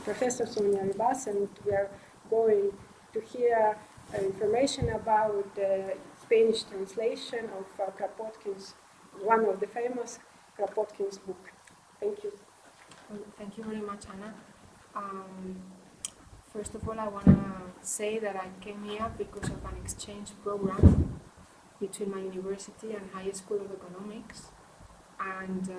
Professor Sonia Arribas, and we are going to hear information about the Spanish translation of Kropotkin's, one of the famous Kropotkin's book. Thank you. Well, thank you very much, Anna. First of all, I want to say that I came here because of an exchange program between my university and High School of Economics, and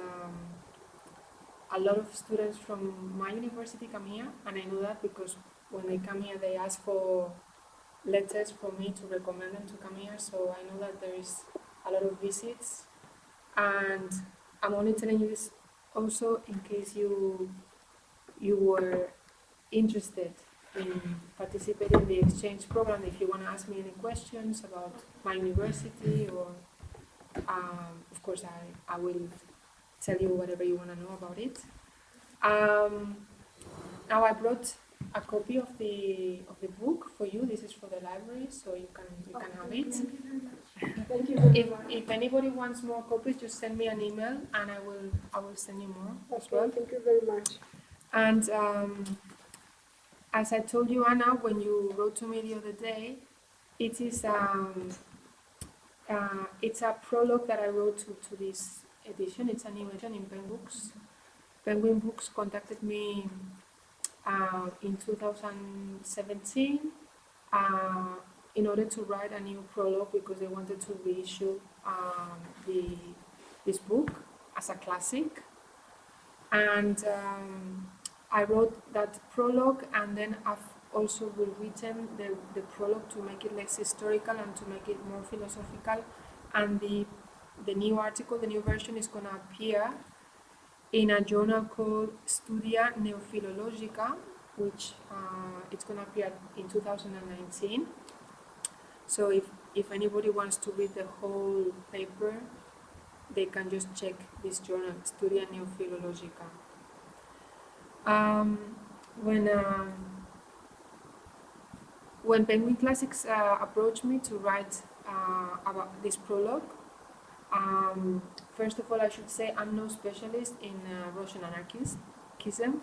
a lot of students from my university come here, and I know that because when they come here they ask for letters from me to recommend them to come here, so I know that there is a lot of visits, and I'm only telling you this also in case you were interested in participating in the exchange program. If you want to ask me any questions about my university, or of course I will tell you whatever you want to know about it. Now I brought a copy of the book for you. This is for the library, so you can have it. Thank you very much. If anybody wants more copies, just send me an email and I will send you more as well. Thank you very much. And as I told you, Anna, when you wrote to me the other day, it's a prologue that I wrote to this edition. It's a new edition in Penguin Books. Penguin Books contacted me in 2017 in order to write a new prologue because they wanted to reissue this book as a classic. And I wrote that prologue, and then I've also rewritten the prologue to make it less historical and to make it more philosophical. And the new article, the new version, is going to appear in a journal called Studia Neofilologica, which it's going to appear in 2019. So if anybody wants to read the whole paper, they can just check this journal, Studia Neofilologica. When Penguin Classics approached me to write about this prologue, first of all, I should say I'm no specialist in Russian anarchism.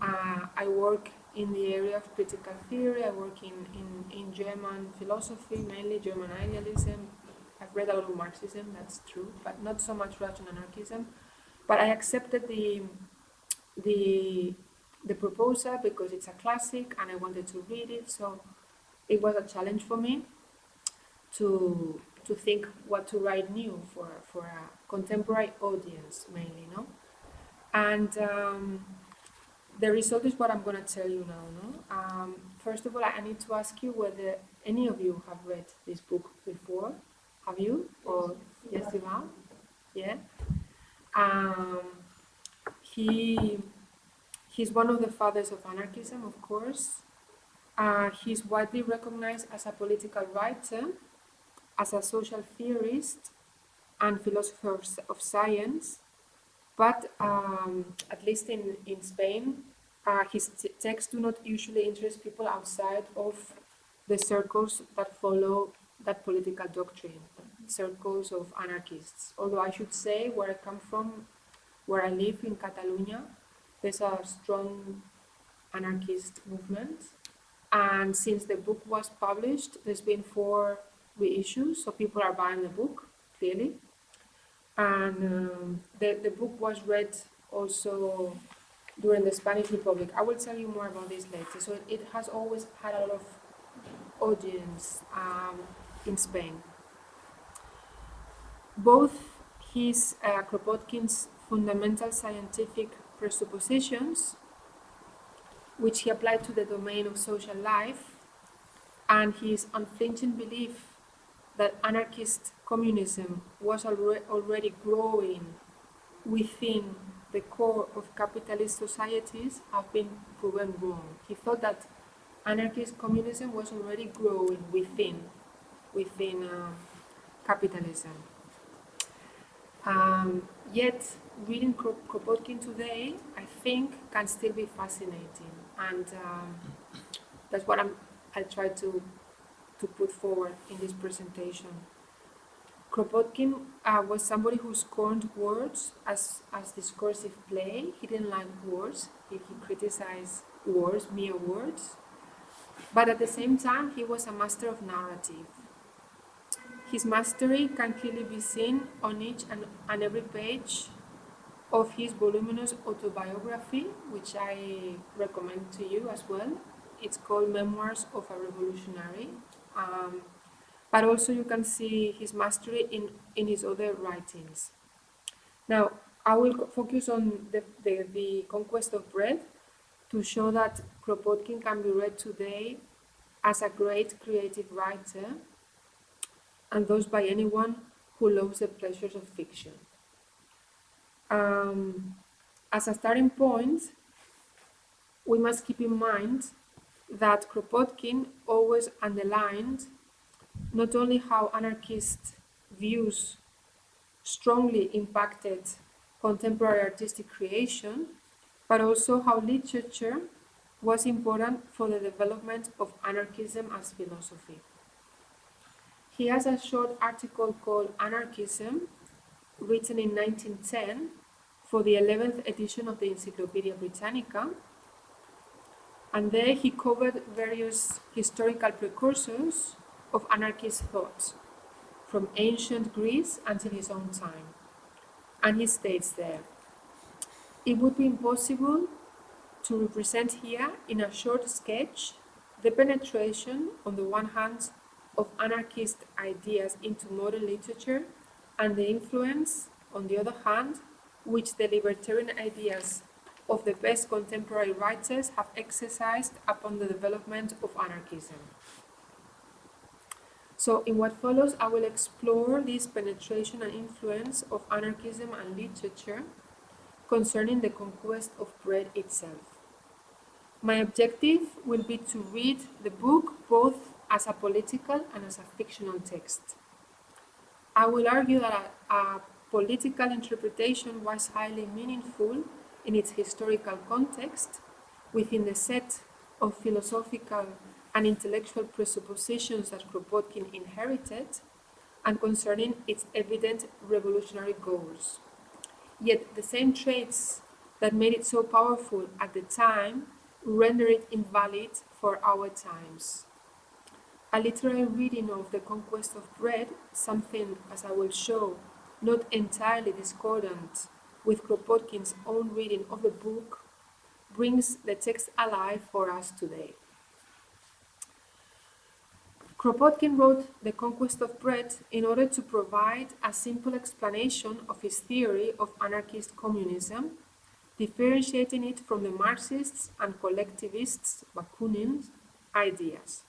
I work in the area of critical theory. I work in German philosophy, mainly German idealism. I've read a lot of Marxism, that's true, but not so much Russian anarchism. But I accepted the proposal because it's a classic and I wanted to read it, so it was a challenge for me to think what to write new for a contemporary audience, mainly, no? And the result is what I'm going to tell you now, no? First of all, I need to ask you whether any of you have read this book before. Have you? Or yes, you have? Yeah? He's one of the fathers of anarchism, of course. He's widely recognized as a political writer, as a social theorist and philosopher of science, but at least in Spain, his texts do not usually interest people outside of the circles that follow that political doctrine, circles of anarchists. Although I should say, where I come from, where I live in Catalonia, there's a strong anarchist movement. And since the book was published, there's been 4 reissues, so people are buying the book, clearly. And the book was read also during the Spanish Republic. I will tell you more about this later. So it has always had a lot of audience in Spain. Both his Kropotkin's fundamental scientific presuppositions, which he applied to the domain of social life, and his unflinching belief that anarchist communism was already growing within the core of capitalist societies, have been proven wrong. He thought that anarchist communism was already growing within capitalism. Yet, reading Kropotkin today, I think, can still be fascinating, and that's what I'll try to put forward in this presentation. Kropotkin was somebody who scorned words as discursive play. He didn't like words. if he criticized words, mere words. But at the same time, he was a master of narrative. His mastery can clearly be seen on each and every page of his voluminous autobiography, which I recommend to you as well. It's called Memoirs of a Revolutionary. But also you can see his mastery in his other writings. Now, I will focus on the conquest of bread to show that Kropotkin can be read today as a great creative writer, and thus by anyone who loves the pleasures of fiction. As a starting point, we must keep in mind that Kropotkin always underlined not only how anarchist views strongly impacted contemporary artistic creation, but also how literature was important for the development of anarchism as philosophy. He has a short article called Anarchism, written in 1910 for the 11th edition of the Encyclopedia Britannica, and there he covered various historical precursors of anarchist thought, from ancient Greece until his own time. And he states there, it would be impossible to represent here in a short sketch the penetration, on the one hand, of anarchist ideas into modern literature, and the influence, on the other hand, which the libertarian ideas of the best contemporary writers have exercised upon the development of anarchism. So in what follows, I will explore this penetration and influence of anarchism and literature concerning the conquest of bread itself. My objective will be to read the book both as a political and as a fictional text. I will argue that a political interpretation was highly meaningful in its historical context, within the set of philosophical and intellectual presuppositions that Kropotkin inherited, and concerning its evident revolutionary goals. Yet the same traits that made it so powerful at the time render it invalid for our times. A literary reading of the conquest of bread, something, as I will show, not entirely discordant with Kropotkin's own reading of the book, brings the text alive for us today. Kropotkin wrote The Conquest of Bread in order to provide a simple explanation of his theory of anarchist communism, differentiating it from the Marxists and collectivists, Bakunin's, ideas.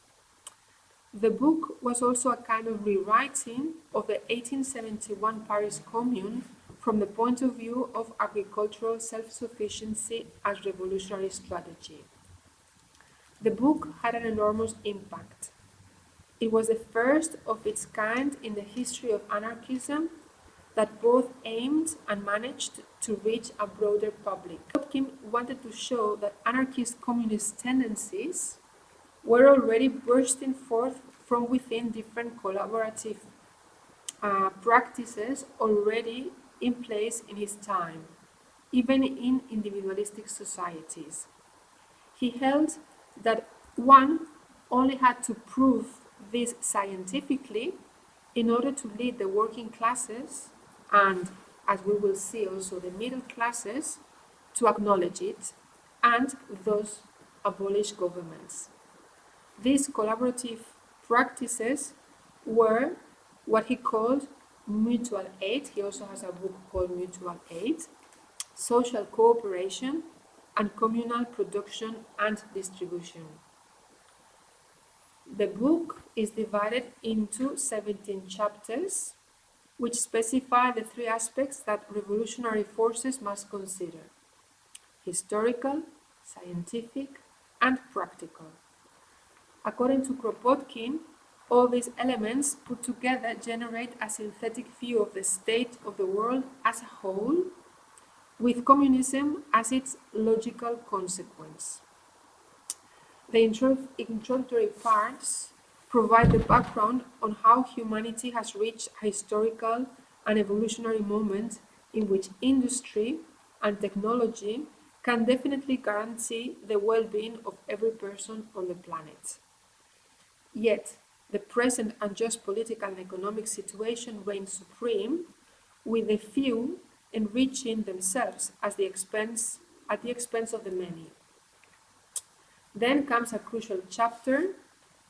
The book was also a kind of rewriting of the 1871 Paris Commune from the point of view of agricultural self-sufficiency as revolutionary strategy. The book had an enormous impact. It was the first of its kind in the history of anarchism that both aimed and managed to reach a broader public. Kropotkin wanted to show that anarchist communist tendencies were already bursting forth from within different collaborative practices already in place in his time, even in individualistic societies. He held that one only had to prove this scientifically in order to lead the working classes and, as we will see also, the middle classes to acknowledge it and thus abolish governments. These collaborative practices were what he called mutual aid. He also has a book called Mutual Aid, social cooperation, and communal production and distribution. The book is divided into 17 chapters, which specify the three aspects that revolutionary forces must consider: historical, scientific, and practical. According to Kropotkin, all these elements put together generate a synthetic view of the state of the world as a whole, with communism as its logical consequence. The introductory parts provide the background on how humanity has reached a historical and evolutionary moment in which industry and technology can definitely guarantee the well-being of every person on the planet. Yet, the present unjust political and economic situation reigns supreme, with the few enriching themselves at the expense of the many. Then comes a crucial chapter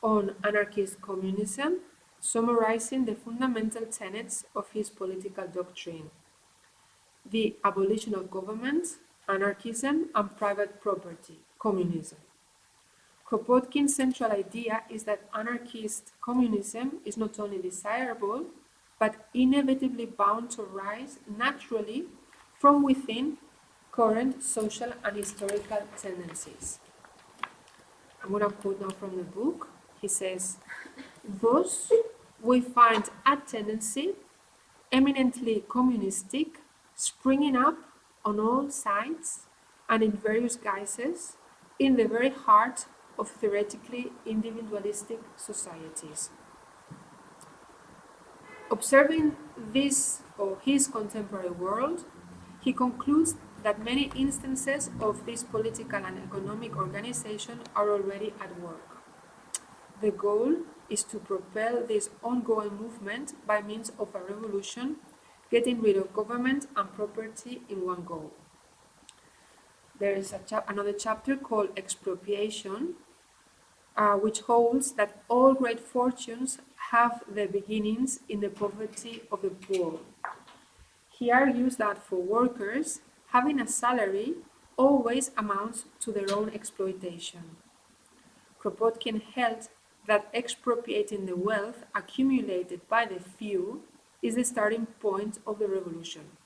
on anarchist communism, summarizing the fundamental tenets of his political doctrine: the abolition of government, anarchism, and private property, communism. Kropotkin's central idea is that anarchist communism is not only desirable, but inevitably bound to rise naturally from within current social and historical tendencies. I'm going to quote now from the book. He says, "Thus, we find a tendency eminently communistic springing up on all sides and in various guises in the very heart of theoretically individualistic societies." Observing this or his contemporary world, he concludes that many instances of this political and economic organization are already at work. The goal is to propel this ongoing movement by means of a revolution, getting rid of government and property in one go. There is another chapter called Expropriation, which holds that all great fortunes have their beginnings in the poverty of the poor. He argues that for workers, having a salary always amounts to their own exploitation. Kropotkin held that expropriating the wealth accumulated by the few is the starting point of the revolution.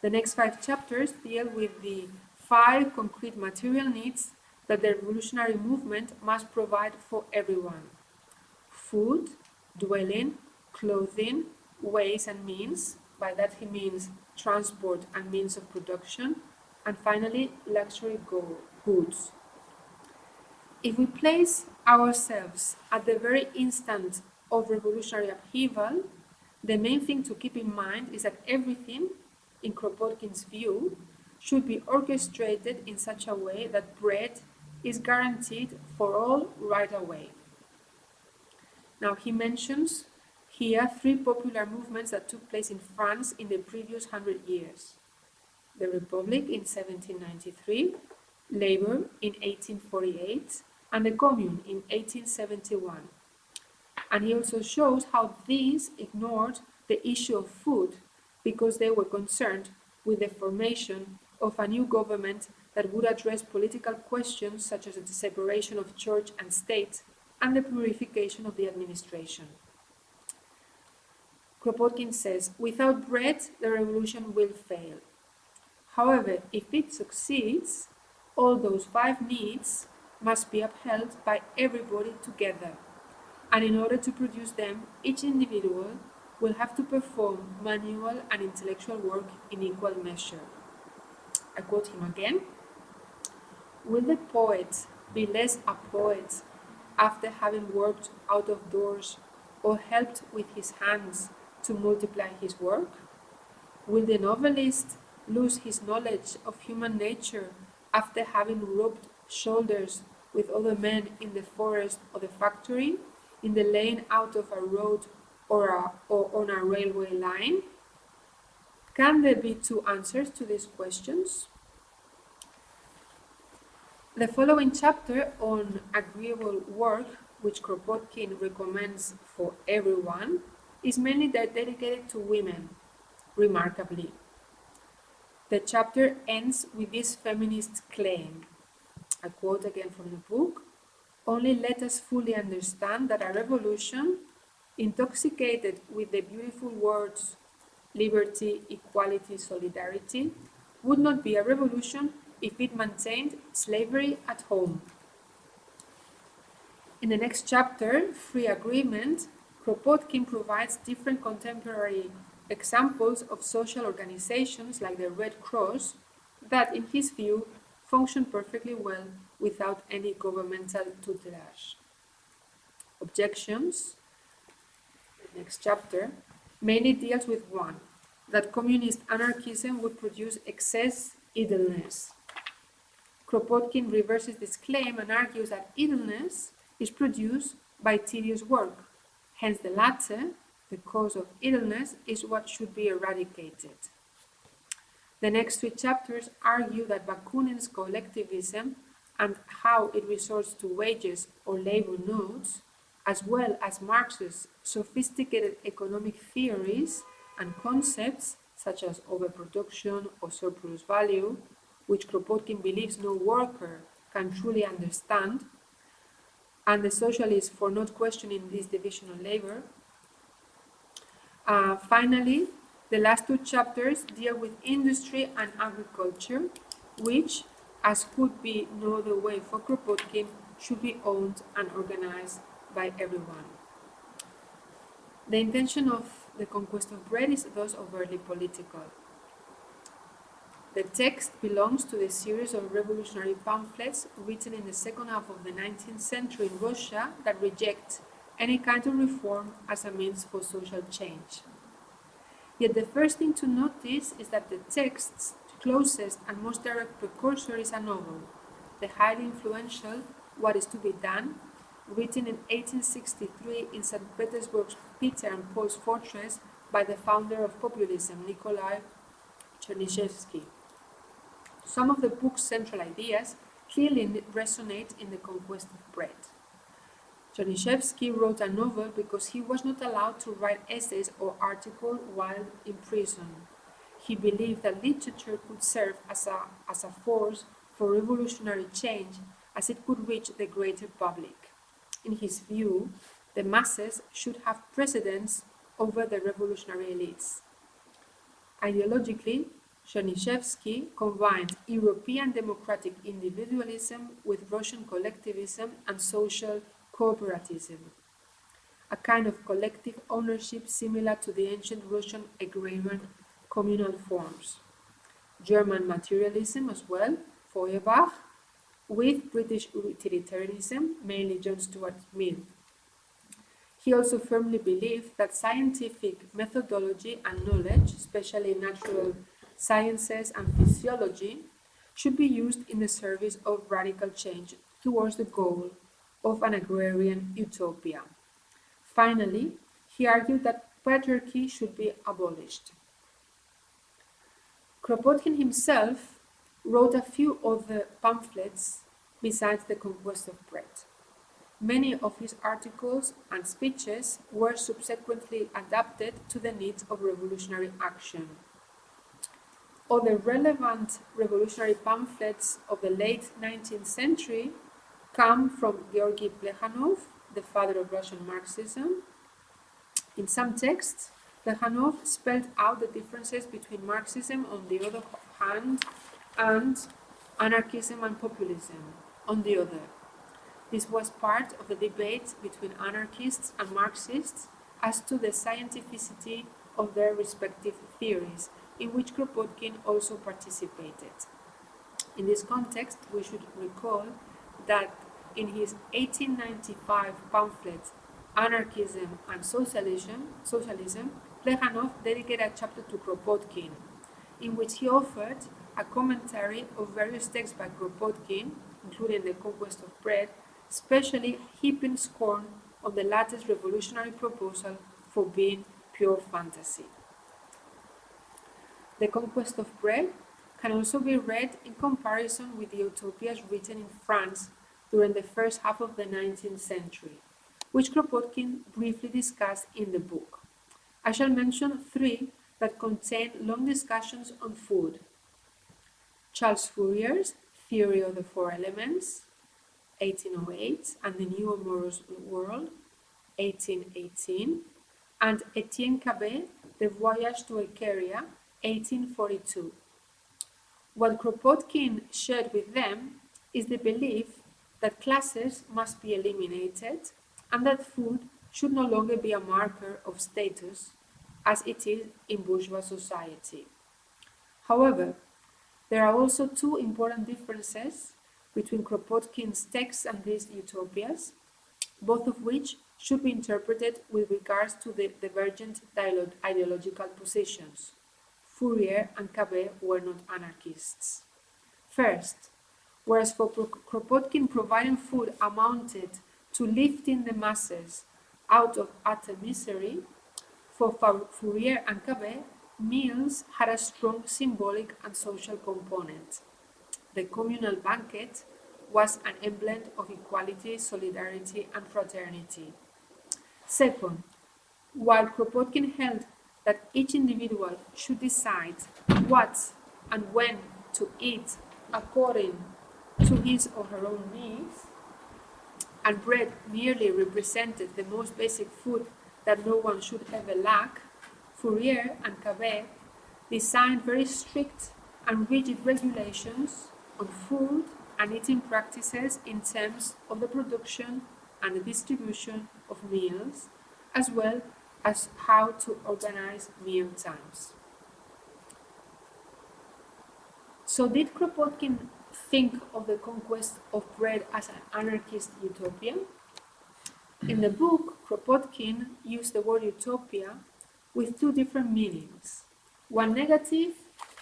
The next 5 chapters deal with the 5 concrete material needs that the revolutionary movement must provide for everyone: food, dwelling, clothing, ways and means. By that he means transport and means of production, and finally luxury goods. If we place ourselves at the very instant of revolutionary upheaval, the main thing to keep in mind is that everything, in Kropotkin's view, should be orchestrated in such a way that bread is guaranteed for all right away. Now he mentions here 3 popular movements that took place in France in the previous 100 years. The Republic in 1793, Labor in 1848, and the Commune in 1871. And he also shows how these ignored the issue of food because they were concerned with the formation of a new government that would address political questions such as the separation of church and state and the purification of the administration. Kropotkin says, without bread, the revolution will fail. However, if it succeeds, all those 5 needs must be upheld by everybody together. And in order to produce them, each individual will have to perform manual and intellectual work in equal measure. I quote him again. Will the poet be less a poet after having worked out of doors or helped with his hands to multiply his work? Will the novelist lose his knowledge of human nature after having rubbed shoulders with other men in the forest or the factory, in the laying out of a road or on a railway line? Can there be 2 answers to these questions? The following chapter on agreeable work, which Kropotkin recommends for everyone, is mainly dedicated to women, remarkably. The chapter ends with this feminist claim. I quote again from the book, "Only let us fully understand that a revolution, intoxicated with the beautiful words liberty, equality, solidarity, would not be a revolution if it maintained slavery at home." In the next chapter, Free Agreement, Kropotkin provides different contemporary examples of social organizations like the Red Cross that, in his view, function perfectly well without any governmental tutelage. Objections, the next chapter, mainly deals with 1, that communist anarchism would produce excess idleness. Kropotkin reverses this claim and argues that idleness is produced by tedious work. Hence the latter, the cause of idleness, is what should be eradicated. The next three chapters argue that Bakunin's collectivism and how it resorts to wages or labor nodes, as well as Marx's sophisticated economic theories and concepts such as overproduction or surplus value, which Kropotkin believes no worker can truly understand, and the socialists for not questioning this division of labor. Finally, the last two chapters deal with industry and agriculture, which, as could be no other way for Kropotkin, should be owned and organized by everyone. The intention of the conquest of bread is thus overtly political. The text belongs to the series of revolutionary pamphlets written in the second half of the 19th century in Russia that reject any kind of reform as a means for social change. Yet the first thing to notice is that the text's closest and most direct precursor is a novel, the highly influential What is to be Done, written in 1863 in St. Petersburg's Peter and Paul's Fortress by the founder of populism, Nikolai Chernyshevsky. Some of the book's central ideas clearly resonate in the conquest of bread. Chernyshevsky wrote a novel because he was not allowed to write essays or articles while in prison. He believed that literature could serve as a force for revolutionary change as it could reach the greater public. In his view, the masses should have precedence over the revolutionary elites. Ideologically, Chernyshevsky combined European democratic individualism with Russian collectivism and social cooperativism, a kind of collective ownership similar to the ancient Russian agrarian communal forms. German materialism as well, Feuerbach, with British utilitarianism, mainly John Stuart Mill. He also firmly believed that scientific methodology and knowledge, especially natural sciences and physiology, should be used in the service of radical change towards the goal of an agrarian utopia. Finally, he argued that patriarchy should be abolished. Kropotkin himself wrote a few other pamphlets besides the conquest of bread. Many of his articles and speeches were subsequently adapted to the needs of revolutionary action. Other relevant revolutionary pamphlets of the late 19th century come from Georgy Plekhanov, the father of Russian Marxism. In some texts, Plekhanov spelled out the differences between Marxism on the other hand and anarchism and populism on the other. This was part of the debate between anarchists and Marxists as to the scientificity of their respective theories, in which Kropotkin also participated. In this context, we should recall that in his 1895 pamphlet, Anarchism and Socialism, Plekhanov dedicated a chapter to Kropotkin, in which he offered a commentary of various texts by Kropotkin, including The Conquest of Bread, especially heaping scorn on the latter's revolutionary proposal for being pure fantasy. The Conquest of Bread can also be read in comparison with the utopias written in France during the first half of the 19th century, which Kropotkin briefly discussed in the book. I shall mention three that contain long discussions on food: Charles Fourier's Theory of the Four Elements, 1808, and the New Amorous World, 1818, and Etienne Cabet, The Voyage to Icaria, 1842. What Kropotkin shared with them is the belief that classes must be eliminated and that food should no longer be a marker of status as it is in bourgeois society. However, there are also two important differences between Kropotkin's texts and these utopias, both of which should be interpreted with regards to the divergent ideological positions. Fourier and Cabet were not anarchists. First, whereas for Kropotkin providing food amounted to lifting the masses out of utter misery, for Fourier and Cabet, meals had a strong symbolic and social component. The communal banquet was an emblem of equality, solidarity, and fraternity. Second, while Kropotkin held that each individual should decide what and when to eat according to his or her own needs, and bread merely represented the most basic food that no one should ever lack, Fourier and Cabet designed very strict and rigid regulations on food and eating practices in terms of the production and the distribution of meals, as well as how to organize meal times. So did Kropotkin think of the conquest of bread as an anarchist utopia? In the book, Kropotkin used the word utopia with two different meanings, one negative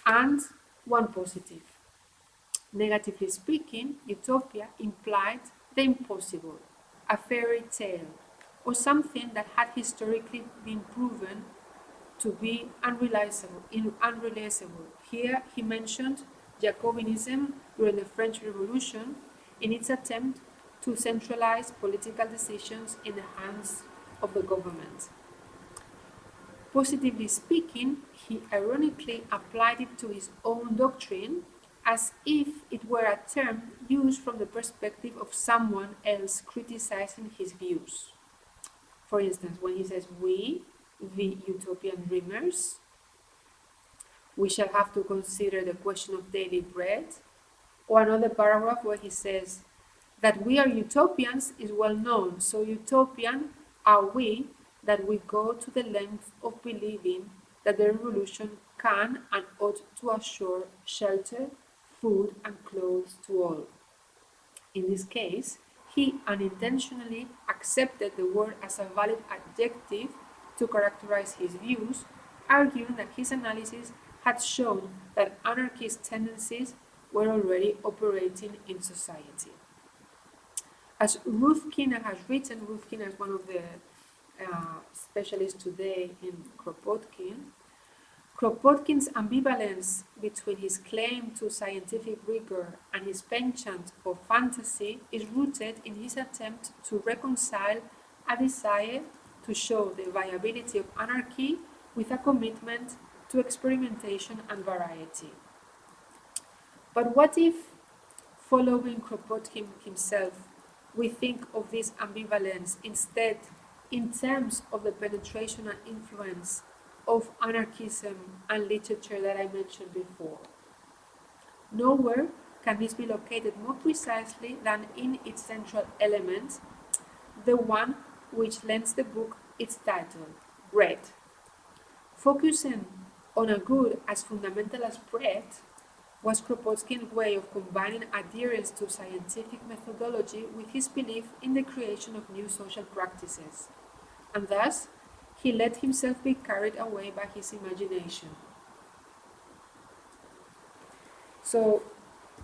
and one positive. Negatively speaking, utopia implied the impossible, a fairy tale, or something that had historically been proven to be unrealizable. Here he mentioned Jacobinism during the French Revolution in its attempt to centralize political decisions in the hands of the government. Positively speaking, he ironically applied it to his own doctrine as if it were a term used from the perspective of someone else criticizing his views. For instance, when he says, "We, the utopian dreamers, we shall have to consider the question of daily bread," or another paragraph where he says, "That we are utopians is well known, so utopian are we that we go to the length of believing that the revolution can and ought to assure shelter, food and clothes to all." In this case, he unintentionally accepted the word as a valid adjective to characterize his views, arguing that his analysis had shown that anarchist tendencies were already operating in society. As Ruth Kinner has written, Ruth Kinner is one of the specialists today in Kropotkin, Kropotkin's ambivalence between his claim to scientific rigor and his penchant for fantasy is rooted in his attempt to reconcile a desire to show the viability of anarchy with a commitment to experimentation and variety. But what if, following Kropotkin himself, we think of this ambivalence instead in terms of the penetration and influence of anarchism and literature that I mentioned before? Nowhere can this be located more precisely than in its central element, the one which lends the book its title, Bread. Focusing on a good as fundamental as bread was Kropotkin's way of combining adherence to scientific methodology with his belief in the creation of new social practices, and thus he let himself be carried away by his imagination. So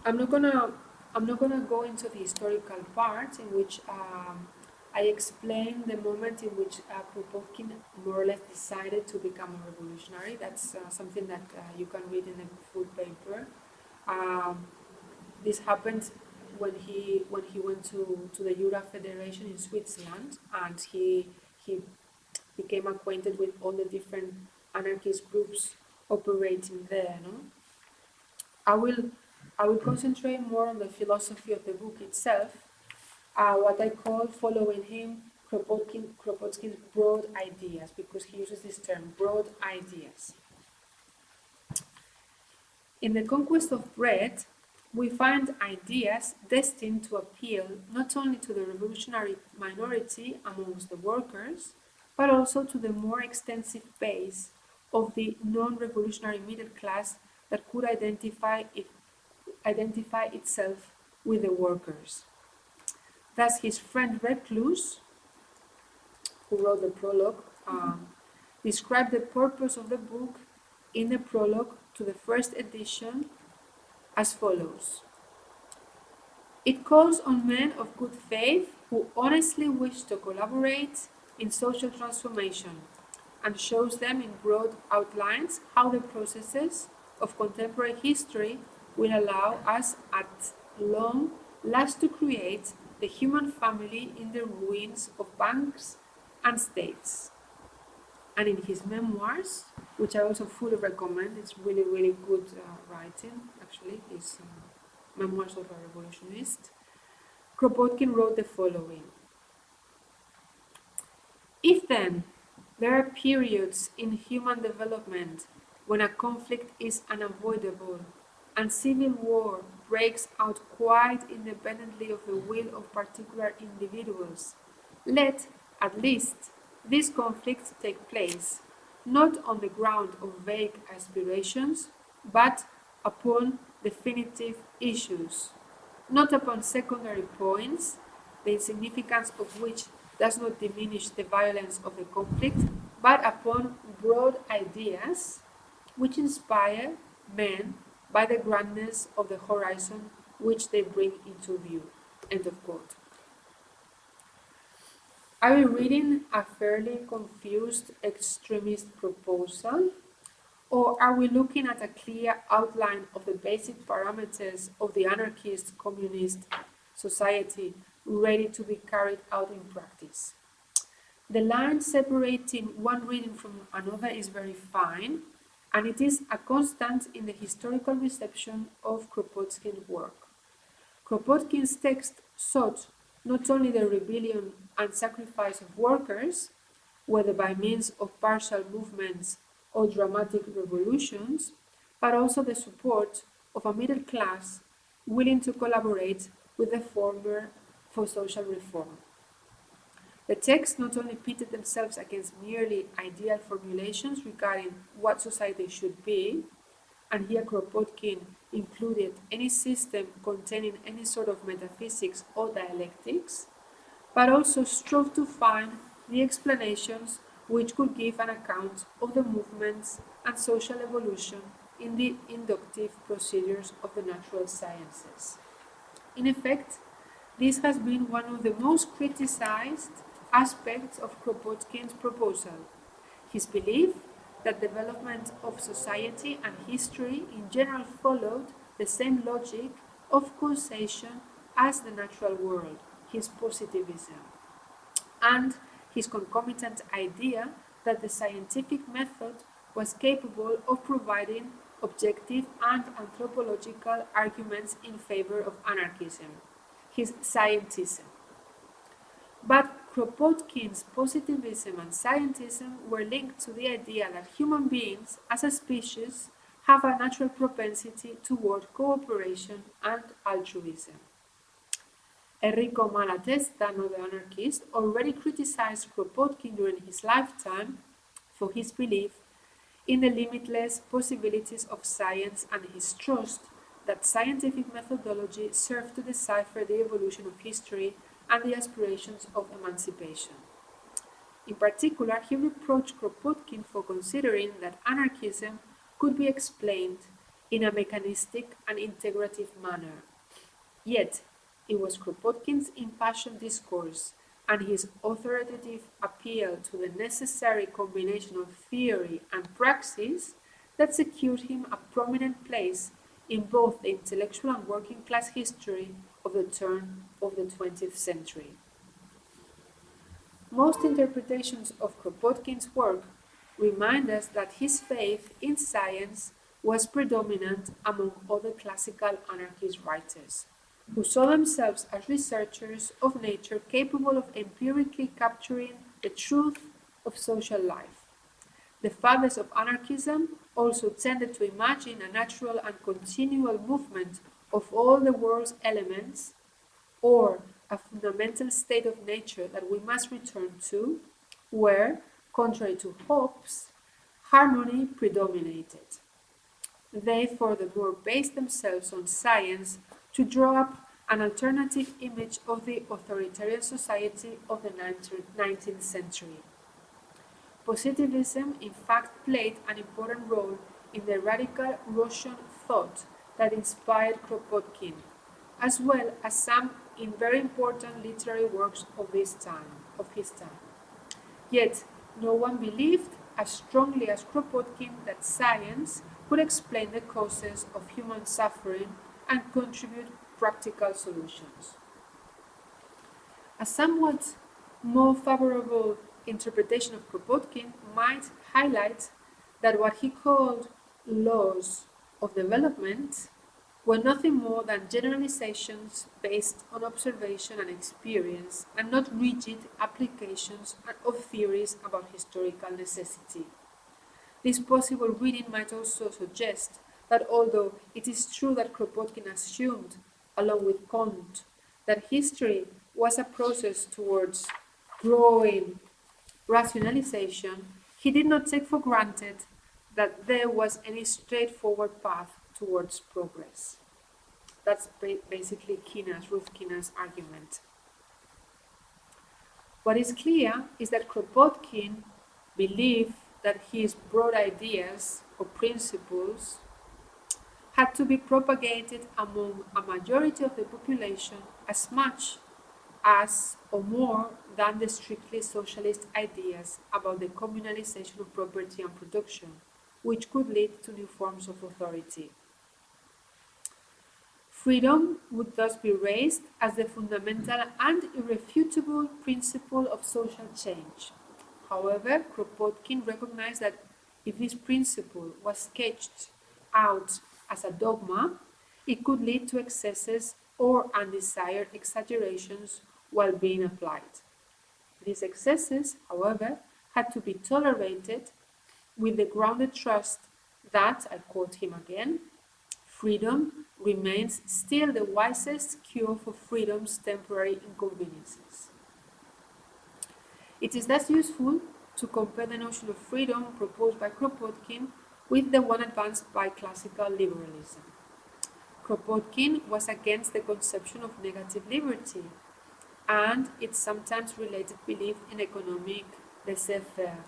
I'm not gonna go into the historical part in which I explain the moment in which Kropotkin more or less decided to become a revolutionary. That's something that you can read in the full paper. This happened when he went to the Jura Federation in Switzerland, and he became acquainted with all the different anarchist groups operating there. No? I will concentrate more on the philosophy of the book itself, what I call, following him, Kropotkin's broad ideas, because he uses this term, broad ideas. In the conquest of bread, we find ideas destined to appeal not only to the revolutionary minority amongst the workers, but also to the more extensive base of the non-revolutionary middle class that could identify itself with the workers. Thus, his friend Reclus, who wrote the prologue, described the purpose of the book in the prologue to the first edition as follows. It calls on men of good faith who honestly wish to collaborate in social transformation and shows them in broad outlines how the processes of contemporary history will allow us at long last to create the human family in the ruins of banks and states. And in his memoirs, which I also fully recommend, it's really, really good writing, actually, his Memoirs of a Revolutionist, Kropotkin wrote the following. If then there are periods in human development when a conflict is unavoidable and civil war breaks out quite independently of the will of particular individuals, let, at least, these conflicts take place, not on the ground of vague aspirations, but upon definitive issues, not upon secondary points, the insignificance of which does not diminish the violence of the conflict, but upon broad ideas which inspire men by the grandness of the horizon which they bring into view. End of quote. Are we reading a fairly confused extremist proposal? Or are we looking at a clear outline of the basic parameters of the anarchist communist society ready to be carried out in practice? The line separating one reading from another is very fine, and it is a constant in the historical reception of Kropotkin's work. Kropotkin's text sought not only the rebellion and sacrifice of workers, whether by means of partial movements or dramatic revolutions, but also the support of a middle class willing to collaborate with the former for social reform. The texts not only pitted themselves against merely ideal formulations regarding what society should be, and here Kropotkin included any system containing any sort of metaphysics or dialectics, but also strove to find the explanations which could give an account of the movements and social evolution in the inductive procedures of the natural sciences. In effect, this has been one of the most criticized aspects of Kropotkin's proposal, his belief that development of society and history in general followed the same logic of causation as the natural world, his positivism, and his concomitant idea that the scientific method was capable of providing objective and anthropological arguments in favor of anarchism, his scientism. But Kropotkin's positivism and scientism were linked to the idea that human beings, as a species, have a natural propensity toward cooperation and altruism. Enrico Malatesta, another anarchist, already criticized Kropotkin during his lifetime for his belief in the limitless possibilities of science and his trust that scientific methodology served to decipher the evolution of history and the aspirations of emancipation. In particular, he reproached Kropotkin for considering that anarchism could be explained in a mechanistic and integrative manner. Yet, it was Kropotkin's impassioned discourse and his authoritative appeal to the necessary combination of theory and praxis that secured him a prominent place in both the intellectual and working class history of the turn of the 20th century. Most interpretations of Kropotkin's work remind us that his faith in science was predominant among other classical anarchist writers, who saw themselves as researchers of nature capable of empirically capturing the truth of social life. The fathers of anarchism also tended to imagine a natural and continual movement of all the world's elements, or a fundamental state of nature that we must return to, where, contrary to Hobbes, harmony predominated. They furthermore based themselves on science to draw up an alternative image of the authoritarian society of the 19th century. Positivism, in fact, played an important role in the radical Russian thought that inspired Kropotkin, as well as some in very important literary works of his time. Yet, no one believed as strongly as Kropotkin that science could explain the causes of human suffering and contribute practical solutions. A somewhat more favorable interpretation of Kropotkin might highlight that what he called laws of development were nothing more than generalizations based on observation and experience, and not rigid applications of theories about historical necessity. This possible reading might also suggest that although it is true that Kropotkin assumed, along with Kant, that history was a process towards growing rationalization, he did not take for granted that there was any straightforward path towards progress. That's basically Ruth Kinna's argument. What is clear is that Kropotkin believed that his broad ideas or principles had to be propagated among a majority of the population as much as or more than the strictly socialist ideas about the communalization of property and production, which could lead to new forms of authority. Freedom would thus be raised as the fundamental and irrefutable principle of social change. However, Kropotkin recognized that if this principle was sketched out as a dogma, it could lead to excesses or undesired exaggerations while being applied. These excesses, however, had to be tolerated with the grounded trust that, I quote him again, freedom remains still the wisest cure for freedom's temporary inconveniences. It is thus useful to compare the notion of freedom proposed by Kropotkin with the one advanced by classical liberalism. Kropotkin was against the conception of negative liberty and its sometimes related belief in economic laissez-faire.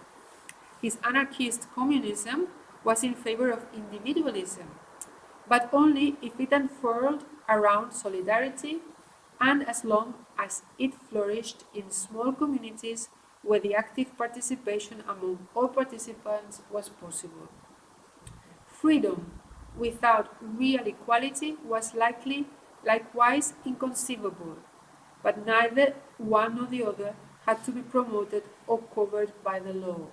His anarchist communism was in favor of individualism, but only if it unfurled around solidarity and as long as it flourished in small communities where the active participation among all participants was possible. Freedom without real equality was likewise inconceivable, but neither one nor the other had to be promoted or covered by the law.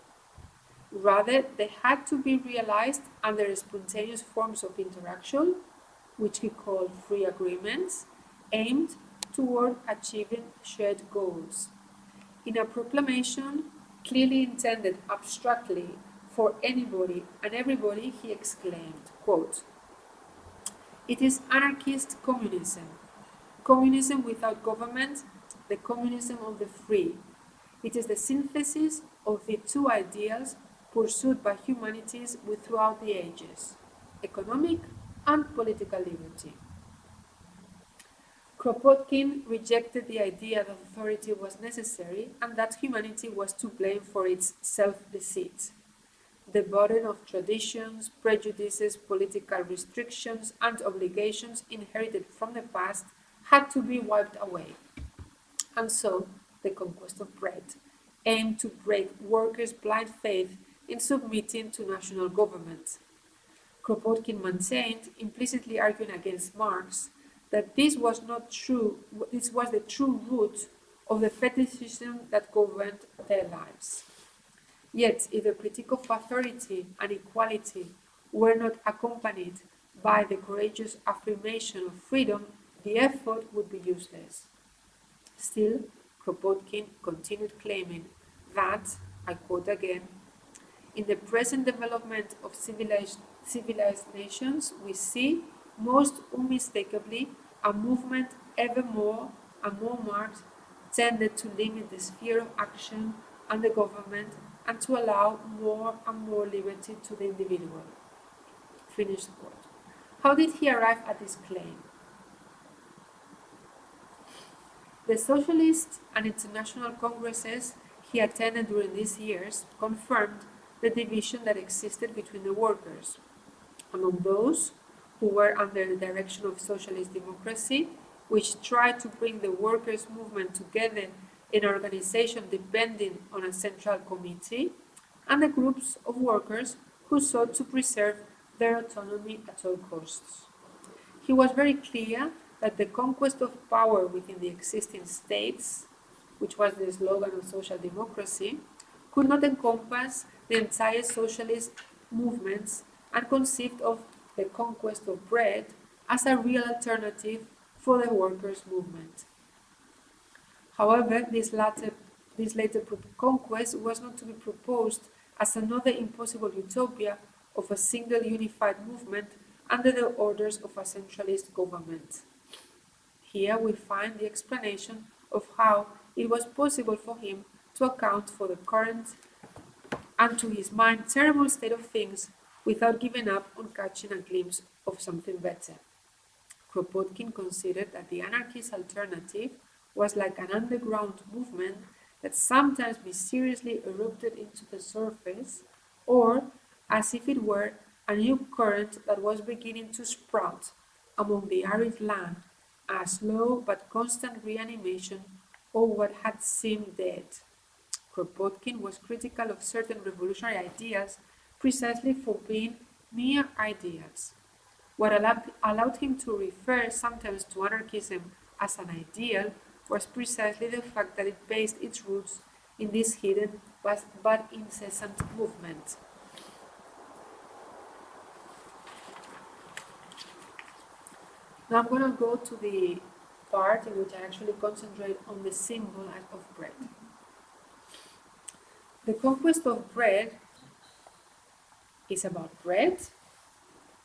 Rather, they had to be realized under spontaneous forms of interaction, which he called free agreements, aimed toward achieving shared goals. In a proclamation clearly intended abstractly for anybody and everybody, he exclaimed, quote, "It is anarchist communism, communism without government, the communism of the free. It is the synthesis of the two ideals pursued by humanities throughout the ages, economic and political liberty." Kropotkin rejected the idea that authority was necessary and that humanity was to blame for its self-deceit. The burden of traditions, prejudices, political restrictions, and obligations inherited from the past had to be wiped away. And so, the conquest of bread aimed to break workers' blind faith in submitting to national government. Kropotkin maintained, implicitly arguing against Marx, that this was the true root of the fetishism that governed their lives. Yet, if the critique of authority and equality were not accompanied by the courageous affirmation of freedom, the effort would be useless. Still, Kropotkin continued claiming that, I quote again, "In the present development of civilized nations, we see most unmistakably a movement ever more and more marked tended to limit the sphere of action and the government and to allow more and more liberty to the individual." Finish quote. How did he arrive at this claim? The socialist and international congresses he attended during these years confirmed the division that existed between the workers. among those who were under the direction of socialist democracy, which tried to bring the workers' movement together in an organization depending on a central committee, and the groups of workers who sought to preserve their autonomy at all costs. He was very clear that the conquest of power within the existing states, which was the slogan of social democracy, could not encompass the entire socialist movements and conceived of the conquest of bread as a real alternative for the workers' movement. However, this later conquest was not to be proposed as another impossible utopia of a single unified movement under the orders of a centralist government. Here we find the explanation of how it was possible for him to account for the current and, to his mind, terrible state of things without giving up on catching a glimpse of something better. Kropotkin considered that the anarchist alternative was like an underground movement that sometimes mysteriously erupted into the surface, or as if it were a new current that was beginning to sprout among the arid land, a slow but constant reanimation of what had seemed dead. Kropotkin was critical of certain revolutionary ideas precisely for being mere ideas. What allowed him to refer sometimes to anarchism as an ideal was precisely the fact that it based its roots in this hidden but incessant movement. Now I'm going to go to the part in which I actually concentrate on the symbol of bread. The conquest of bread is about bread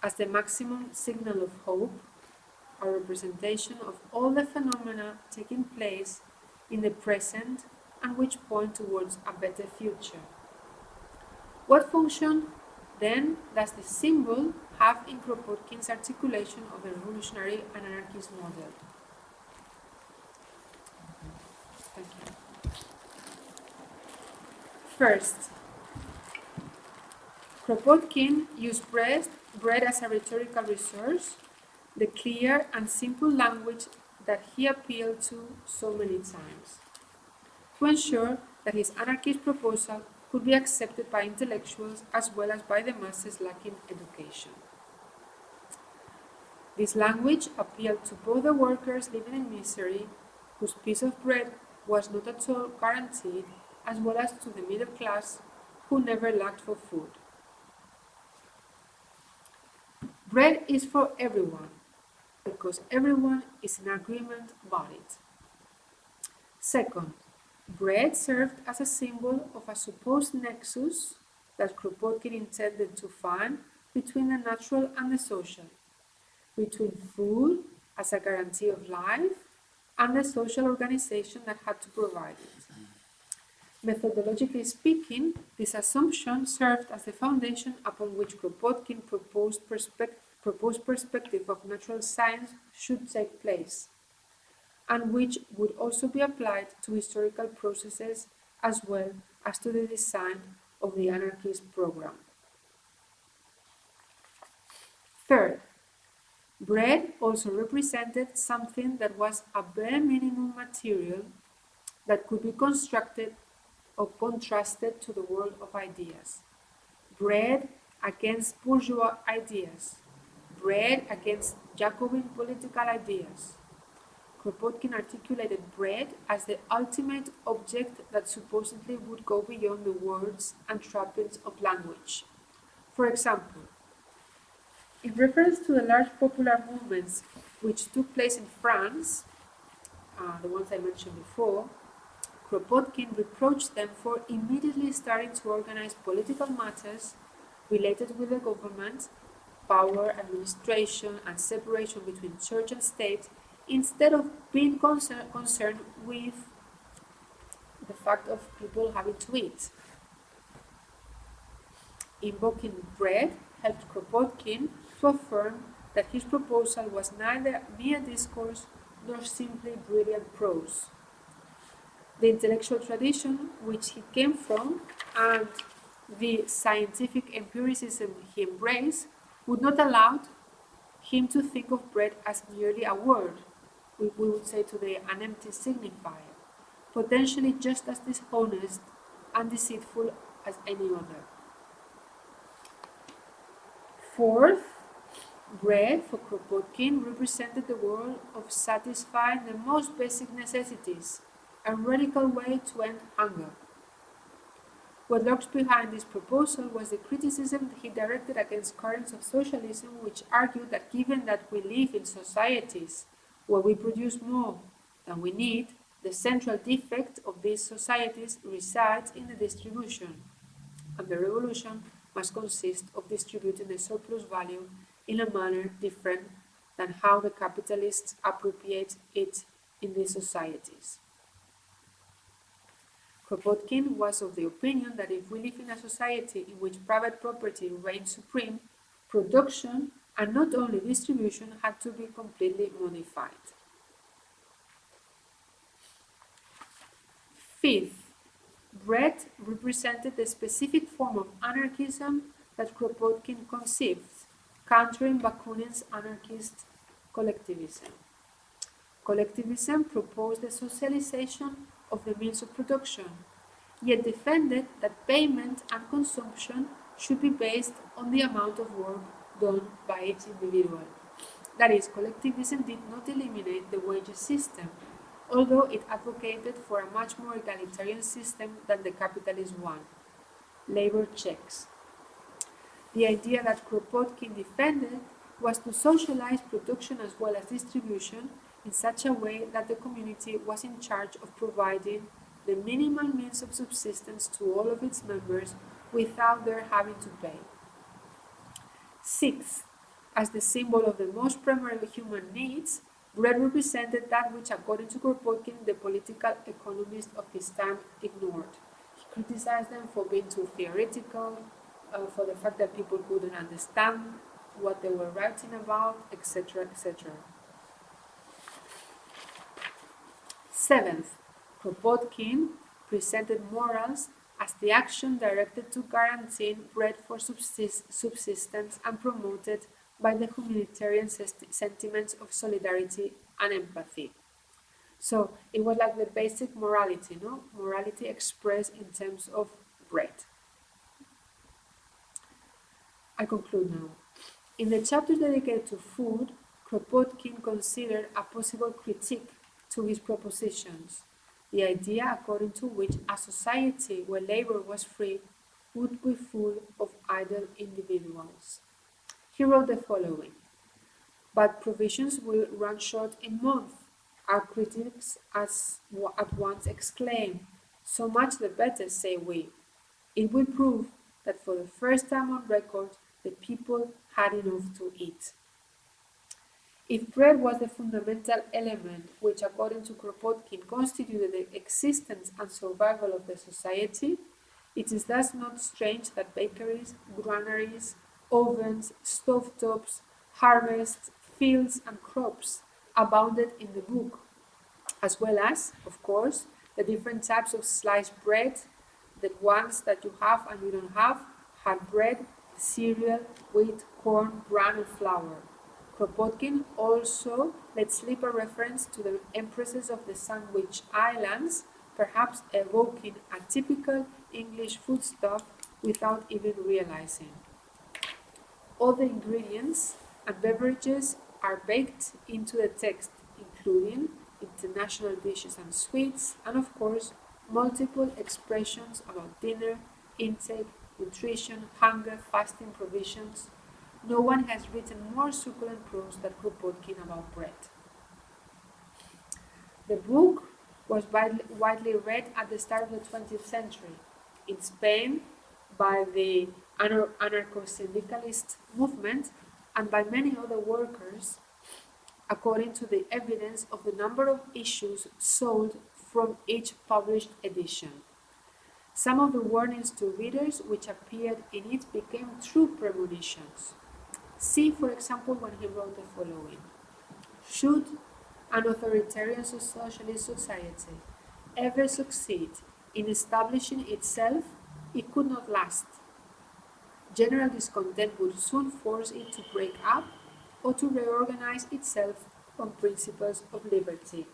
as the maximum signal of hope, a representation of all the phenomena taking place in the present and which point towards a better future. What function, then, does the symbol have in Kropotkin's articulation of the revolutionary and anarchist model? Thank you. First, Kropotkin used bread as a rhetorical resource, the clear and simple language that he appealed to so many times, to ensure that his anarchist proposal could be accepted by intellectuals as well as by the masses lacking education. This language appealed to both the workers living in misery, whose piece of bread was not at all guaranteed, as well as to the middle class, who never lacked for food. Bread is for everyone, because everyone is in agreement about it. Second, bread served as a symbol of a supposed nexus that Kropotkin intended to find between the natural and the social, between food as a guarantee of life and the social organization that had to provide it. Methodologically speaking, this assumption served as the foundation upon which Kropotkin proposed perspective of natural science should take place, and which would also be applied to historical processes as well as to the design of the anarchist program. Third, bread also represented something that was a bare minimum material that could be constructed or contrasted to the world of ideas. Bread against bourgeois ideas. Bread against Jacobin political ideas. Kropotkin articulated bread as the ultimate object that supposedly would go beyond the words and trappings of language. For example, in reference to the large popular movements which took place in France, the ones I mentioned before, Kropotkin reproached them for immediately starting to organize political matters related with the government, power, administration, and separation between church and state, instead of being concerned with the fact of people having to eat. Invoking bread helped Kropotkin to affirm that his proposal was neither mere discourse nor simply brilliant prose. The intellectual tradition which he came from and the scientific empiricism he embraced would not allow him to think of bread as merely a word, we would say today an empty signifier, potentially just as dishonest and deceitful as any other. Fourth, bread for Kropotkin represented the goal of satisfying the most basic necessities, a radical way to end hunger. What lurks behind this proposal was the criticism he directed against currents of socialism which argued that given that we live in societies where we produce more than we need, the central defect of these societies resides in the distribution, and the revolution must consist of distributing the surplus value in a manner different than how the capitalists appropriate it in these societies. Kropotkin was of the opinion that if we live in a society in which private property reigns supreme, production and not only distribution had to be completely modified. Fifth, bread represented the specific form of anarchism that Kropotkin conceived, countering Bakunin's anarchist collectivism. Collectivism proposed the socialization of the means of production, yet defended that payment and consumption should be based on the amount of work done by each individual. That is, collectivism did not eliminate the wages system, although it advocated for a much more egalitarian system than the capitalist one, labor checks. The idea that Kropotkin defended was to socialize production as well as distribution in such a way that the community was in charge of providing the minimal means of subsistence to all of its members without their having to pay. Sixth, as the symbol of the most primary human needs, bread represented that which, according to Kropotkin, the political economists of his time ignored. He criticized them for being too theoretical, for the fact that people couldn't understand what they were writing about, etc., etc. Seventh, Kropotkin presented morals as the action directed to guaranteeing bread for subsistence and promoted by the humanitarian sentiments of solidarity and empathy. So it was like the basic morality, no? Morality expressed in terms of bread. I conclude now. In the chapter dedicated to food, Kropotkin considered a possible critique to his propositions, the idea according to which a society where labor was free would be full of idle individuals. He wrote the following: "But provisions will run short in months. Our critics at once exclaim, 'So much the better,' say we. It will prove that for the first time on record, the people had enough to eat." If bread was the fundamental element which, according to Kropotkin, constituted the existence and survival of the society, it is thus not strange that bakeries, granaries, ovens, stovetops, harvests, fields, and crops abounded in the book, as well as, of course, the different types of sliced bread, the ones that you have and you don't have, hard bread, cereal, wheat, corn, bran, and flour. Kropotkin also let slip a reference to the empresses of the Sandwich Islands, perhaps evoking a typical English foodstuff without even realizing. All the ingredients and beverages are baked into the text, including international dishes and sweets, and of course, multiple expressions about dinner, intake, nutrition, hunger, fasting, provisions. No one has written more succulent prose than Kropotkin about bread. The book was widely read at the start of the 20th century in Spain by the anarcho-syndicalist movement and by many other workers, according to the evidence of the number of issues sold from each published edition. Some of the warnings to readers which appeared in it became true premonitions. See, for example, when he wrote the following: "Should an authoritarian socialist society ever succeed in establishing itself, it could not last. General discontent would soon force it to break up or to reorganize itself on principles of liberty.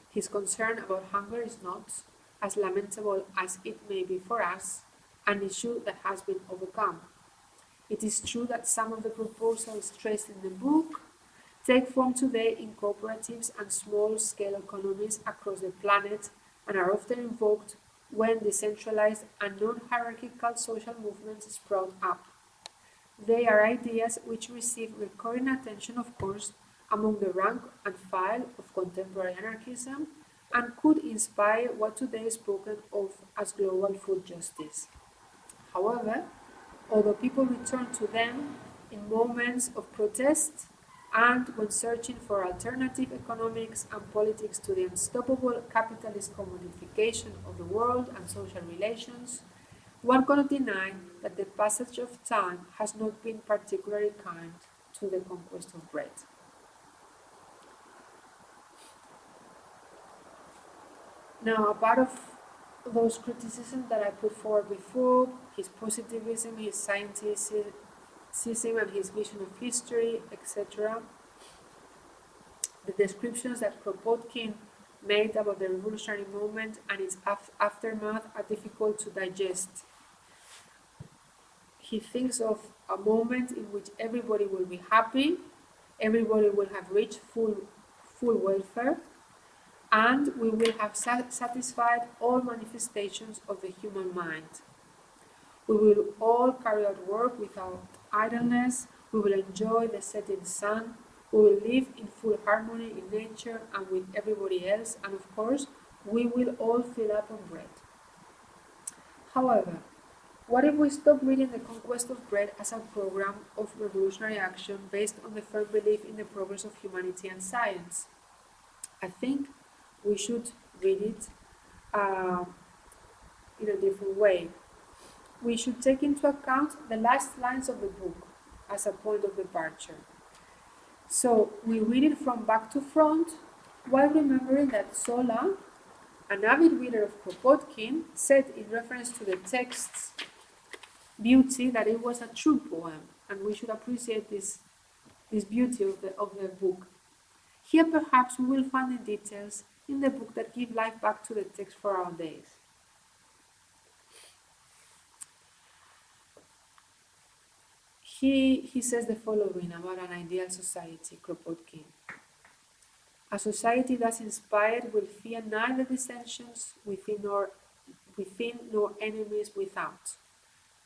His concern about hunger is not, as lamentable as it may be for us, an issue that has been overcome. It is true that some of the proposals traced in the book take form today in cooperatives and small-scale economies across the planet and are often invoked when decentralized and non-hierarchical social movements sprout up. They are ideas which receive recurring attention, of course, among the rank and file of contemporary anarchism and could inspire what today is spoken of as global food justice. However, although people return to them in moments of protest and when searching for alternative economics and politics to the unstoppable capitalist commodification of the world and social relations, one cannot deny that the passage of time has not been particularly kind to the conquest of bread. Now, a part of those criticisms that I put forward before, his positivism, his scientificism, and his vision of history, etc., the descriptions that Kropotkin made about the revolutionary movement and its aftermath are difficult to digest. He thinks of a moment in which everybody will be happy, everybody will have reached full welfare, and we will have satisfied all manifestations of the human mind. We will all carry out work without idleness, we will enjoy the setting sun, we will live in full harmony in nature and with everybody else, and of course, we will all fill up on bread. However, what if we stop reading the conquest of bread as a program of revolutionary action based on the firm belief in the progress of humanity and science? I think we should read it in a different way. We should take into account the last lines of the book as a point of departure. So we read it from back to front while remembering that Zola, an avid reader of Kropotkin, said in reference to the text's beauty that it was a true poem, and we should appreciate this beauty of the book. Here perhaps we will find the details in the book that give life back to the text for our days. He says the following about an ideal society, Kropotkin. A society thus inspired will fear neither dissensions within nor enemies without.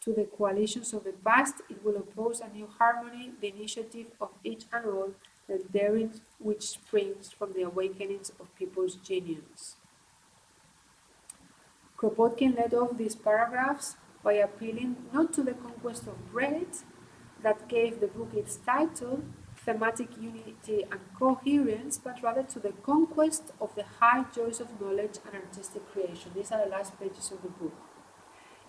To the coalitions of the past, it will oppose a new harmony, the initiative of each and all, the daring which springs from the awakenings of people's genius. Kropotkin led off these paragraphs by appealing not to the conquest of bread, that gave the book its title, thematic unity and coherence, but rather to the conquest of the high joys of knowledge and artistic creation. These are the last pages of the book.